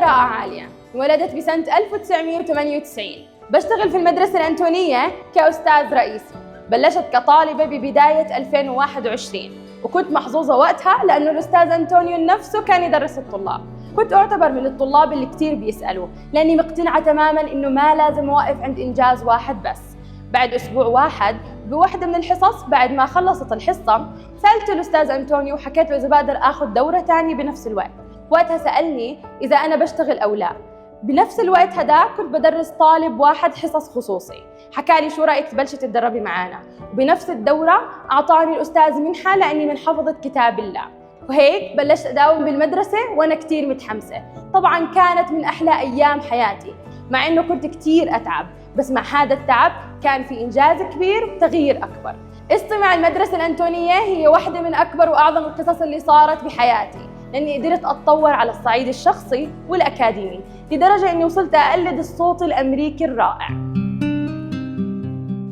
براءة عالية، انولدت بسنة 1998. بشتغل في المدرسة الأنتونية كأستاذ رئيسي. بلشت كطالبة ببداية 2021، وكنت محظوظة وقتها لأنه الأستاذ أنتونيو نفسه كان يدرس الطلاب. كنت أعتبر من الطلاب اللي كتير بيسألوا، لأني مقتنعة تماماً إنه ما لازم أوقف عند إنجاز واحد بس. بعد أسبوع واحد بوحدة من الحصص، بعد ما خلصت الحصة، سألت الأستاذ أنتونيو وحكيت له إذا بقدر آخذ دورة تانية بنفس الوقت. وقتها سألني إذا أنا بشتغل أو لا. بنفس الوقت هذا كنت بدرس طالب واحد حصص خصوصي. حكالي شو رأيك تبلشي تتدربي معانا؟ وبنفس الدورة أعطاني الأستاذ منحة لأني من حفظة كتاب الله. وهيك بلشت أداوم بالمدرسة وأنا كتير متحمسة. طبعاً كانت من أحلى أيام حياتي، مع إنه كنت كتير أتعب، بس مع هذا التعب كان في إنجاز كبير وتغيير أكبر. استمع، المدرسة الأنتونية هي واحدة من أكبر وأعظم القصص اللي صارت بحياتي، لأني قدرت أتطور على الصعيد الشخصي والأكاديمي لدرجة إني وصلت أقلد الصوت الأمريكي الرائع.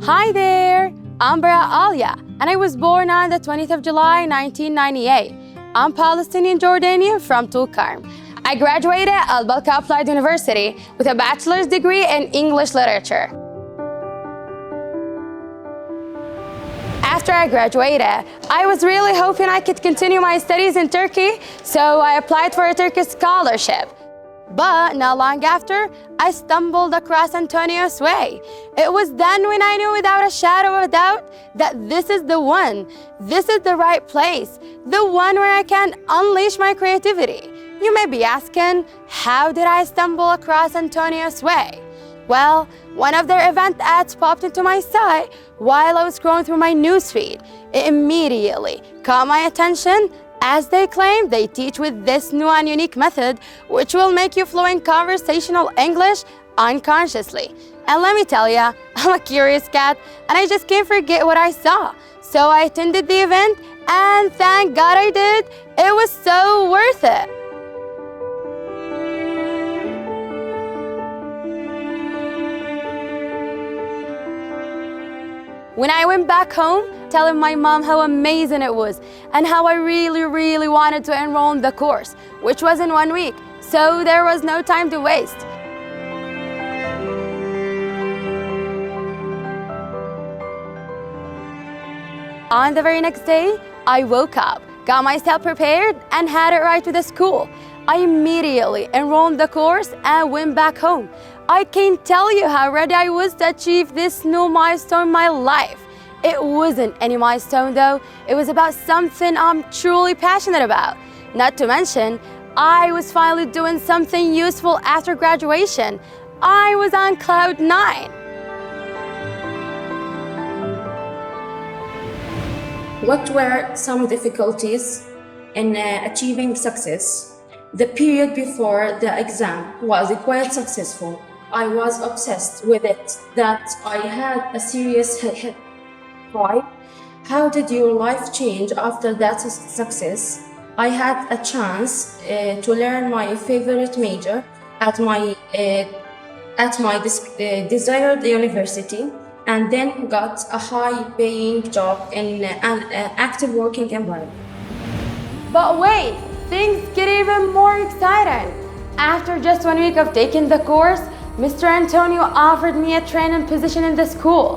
Hi there, I'm براءة and I was born on the 20th of July 1998. I'm Palestinian Jordanian from Tulkarm. I graduated at Al-Balka Applied University with a bachelor's degree in English literature. After I graduated, I was really hoping I could continue my studies in Turkey, so I applied for a Turkish scholarship. But not long after, I stumbled across Antonio's way. It was then when I knew without a shadow of a doubt that this is the one. This is the right place, the one where I can unleash my creativity. You may be asking, how did I stumble across Antonio's way? Well, one of their event ads popped into my sight while I was scrolling through my newsfeed. It immediately caught my attention, as they claim they teach with this new and unique method, which will make you fluent conversational English unconsciously. And let me tell ya, I'm a curious cat and I just can't forget what I saw. So I attended the event and thank God I did. It was so worth it. When I went back home, telling my mom how amazing it was and how I really wanted to enroll in the course, which was in 1 week, so there was no time to waste. On the very next day, I woke up, got myself prepared, and had it right to the school. I immediately enrolled in the course and went back home. I can't tell you how ready I was to achieve this new milestone in my life. It wasn't any milestone though, it was about something I'm truly passionate about. Not to mention, I was finally doing something useful after graduation. I was on cloud 9. What were some difficulties in achieving success? The period before the exam was quite successful. I was obsessed with it, that I had a serious head. Why? How did your life change after that success? I had a chance to learn my favorite major at my desired university, and then got a high-paying job in an active working environment. But wait, things get even more exciting. After just 1 week of taking the course, Mr. Antonio offered me a training position in the school.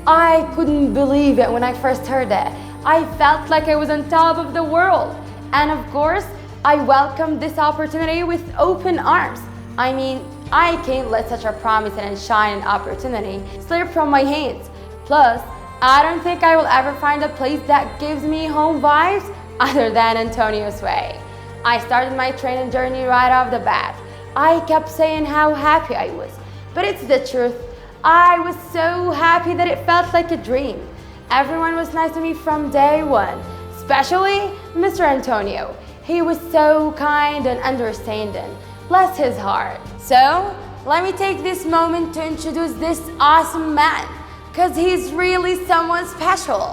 I couldn't believe it when I first heard it. I felt like I was on top of the world. And of course, I welcomed this opportunity with open arms. I mean, I can't let such a promising and shining opportunity slip from my hands. Plus, I don't think I will ever find a place that gives me home vibes other than Antonio's way. I started my training journey right off the bat. I kept saying how happy I was, but it's the truth. I was so happy that it felt like a dream. Everyone was nice to me from day one, especially Mr. Antonio. He was so kind and understanding. Bless his heart. So, let me take this moment to introduce this awesome man, because he's really someone special.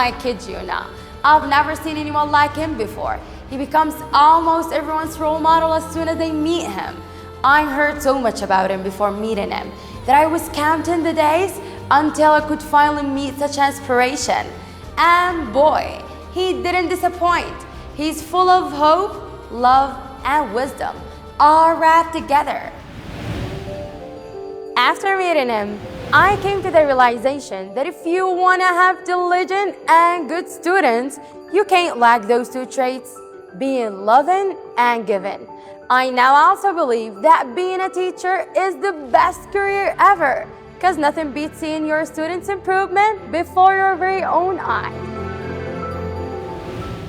I kid you not. I've never seen anyone like him before. He becomes almost everyone's role model as soon as they meet him. I heard so much about him before meeting him that I was counting the days until I could finally meet such inspiration. And boy, he didn't disappoint. He's full of hope, love, and wisdom. all wrapped together. After meeting him, I came to the realization that if you want to have diligent and good students, you can't lack those two traits, being loving and giving. I now also believe that being a teacher is the best career ever, because nothing beats seeing your students' improvement before your very own eyes.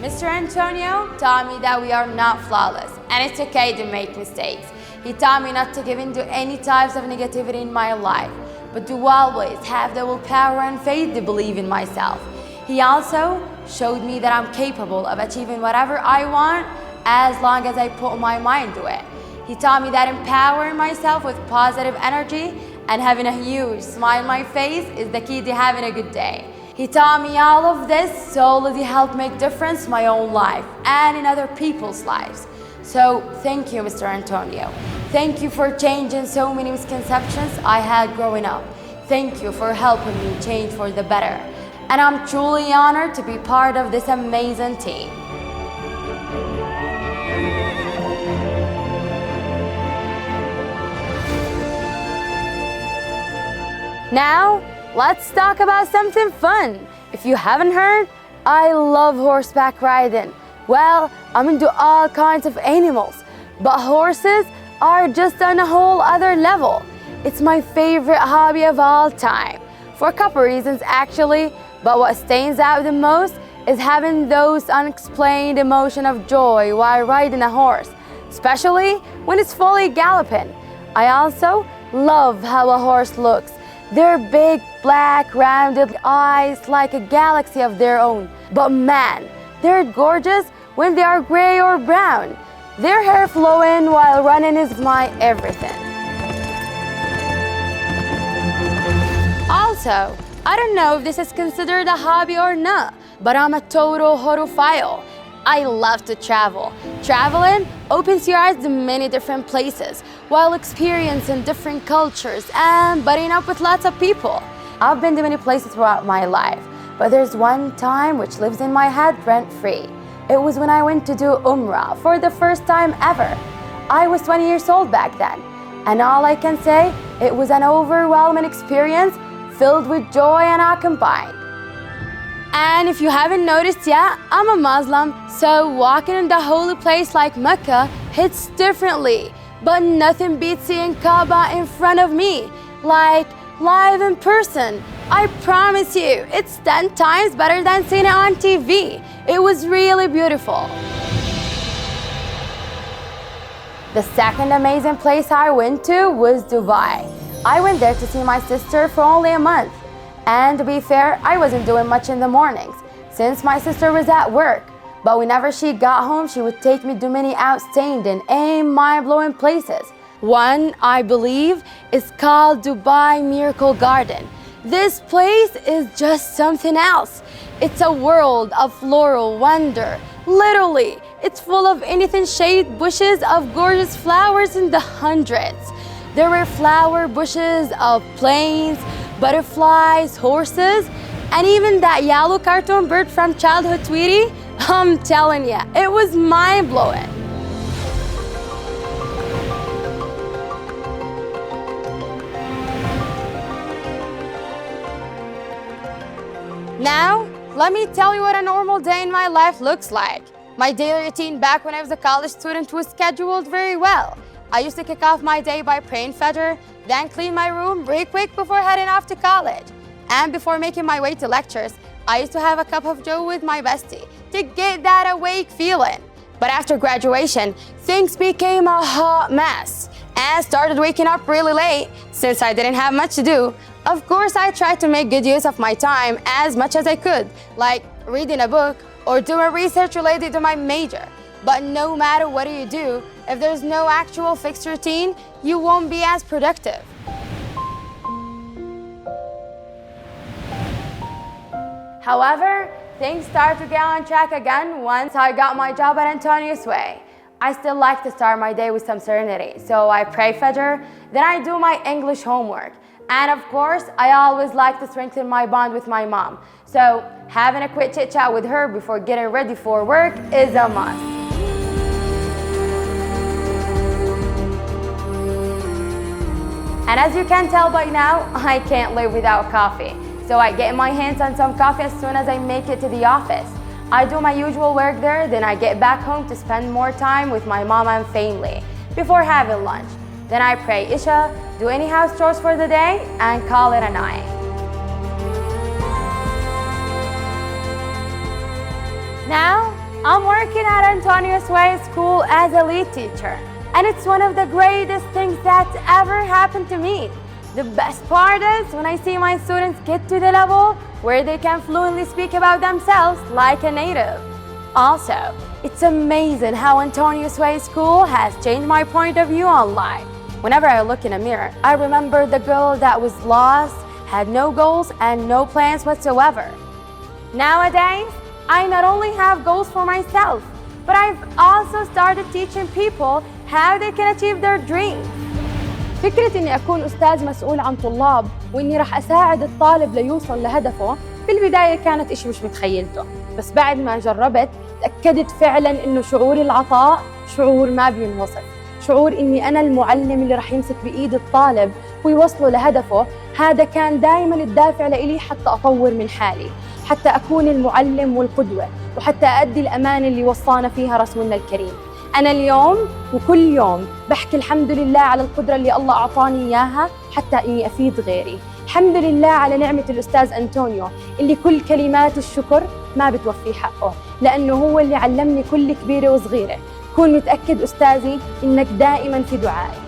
Mr. Antonio taught me that we are not flawless, and it's okay to make mistakes. He taught me not to give in to any types of negativity in my life, but to always have the willpower and faith to believe in myself. He also showed me that I'm capable of achieving whatever I want as long as I put my mind to it. He taught me that empowering myself with positive energy and having a huge smile on my face is the key to having a good day. He taught me all of this solely to help make difference in my own life and in other people's lives. So thank you, Mr. Antonio. Thank you for changing so many misconceptions I had growing up. Thank you for helping me change for the better. And I'm truly honored to be part of this amazing team. Now, let's talk about something fun. If you haven't heard, I love horseback riding. Well, I'm into all kinds of animals, but horses are just on a whole other level. It's my favorite hobby of all time, for a couple reasons actually, but what stands out the most is having those unexplained emotion of joy while riding a horse, especially when it's fully galloping. I also love how a horse looks. Their big, black, rounded eyes like a galaxy of their own. But man, they're gorgeous when they are gray or brown. Their hair flowing while running is my everything. Also, I don't know if this is considered a hobby or not, but I'm a total horophile. I love to travel. Traveling opens your eyes to many different places while experiencing different cultures and butting up with lots of people. I've been to many places throughout my life, but there's one time which lives in my head rent-free. It was when I went to do Umrah for the first time ever. I was 20 years old back then, and all I can say, it was an overwhelming experience filled with joy and awe combined. And if you haven't noticed yet, I'm a Muslim, so walking in the holy place like Mecca hits differently. But nothing beats seeing Kaaba in front of me, like live in person. I promise you, it's 10 times better than seeing it on TV. It was really beautiful. The second amazing place I went to was Dubai. I went there to see my sister for only a month. And to be fair, I wasn't doing much in the mornings, since my sister was at work. But whenever she got home, she would take me to many outstanding and mind-blowing places. One, I believe, is called Dubai Miracle Garden. This place is just something else. It's a world of floral wonder. Literally, it's full of anything shaped bushes of gorgeous flowers in the hundreds. There were flower bushes of planes, butterflies, horses, and even that yellow cartoon bird from childhood, Tweety. I'm telling you, it was mind-blowing. Now, let me tell you what a normal day in my life looks like. My daily routine back when I was a college student was scheduled very well. I used to kick off my day by praying Fajr, then clean my room real quick before heading off to college. And before making my way to lectures, I used to have a cup of joe with my bestie to get that awake feeling. But after graduation, things became a hot mess and started waking up really late since I didn't have much to do. Of course, I tried to make good use of my time as much as I could, like reading a book or doing research related to my major. But no matter what you do, if there's no actual fixed routine, you won't be as productive. However, things started to get on track again once I got my job at Antonio's way. I still like to start my day with some serenity, so I pray Fajr, then I do my English homework. And of course, I always like to strengthen my bond with my mom. So having a quick chit chat with her before getting ready for work is a must. And as you can tell by now, I can't live without coffee. So I get my hands on some coffee as soon as I make it to the office. I do my usual work there, then I get back home to spend more time with my mom and family before having lunch. Then I pray Isha, do any house chores for the day, and call it a night. Now, I'm working at Antonio's Way School as a lead teacher, and it's one of the greatest things that's ever happened to me. The best part is when I see my students get to the level where they can fluently speak about themselves like a native. Also, it's amazing how Antonio's Way School has changed my point of view on life. Whenever I look in a mirror, I remember the girl that was lost, had no goals and no plans whatsoever. Nowadays, I not only have goals for myself, but I've also started teaching people how they can achieve their dreams. فكرة إني أكون أستاذ مسؤول عن طلاب وإني راح أساعد الطالب ليوصل لهدفه في البداية كانت إشي مش متخيلته، بس بعد ما جربت تأكدت فعلاً إنه شعور العطاء شعور ما بينوصف، شعور إني أنا المعلم اللي راح يمسك بإيد الطالب ويوصله لهدفه. هذا كان دائماً الدافع لإلي حتى أطور من حالي، حتى أكون المعلم والقدوة، وحتى أؤدي الأمانة اللي وصانا فيها رسولنا الكريم. أنا اليوم وكل يوم بحكي الحمد لله على القدرة اللي الله أعطاني إياها حتى إني أفيد غيري. الحمد لله على نعمة الأستاذ أنتونيو اللي كل كلمات الشكر ما بتوفي حقه، لأنه هو اللي علمني كل كبيرة وصغيرة. كون متأكد أستاذي إنك دائما في دعائي.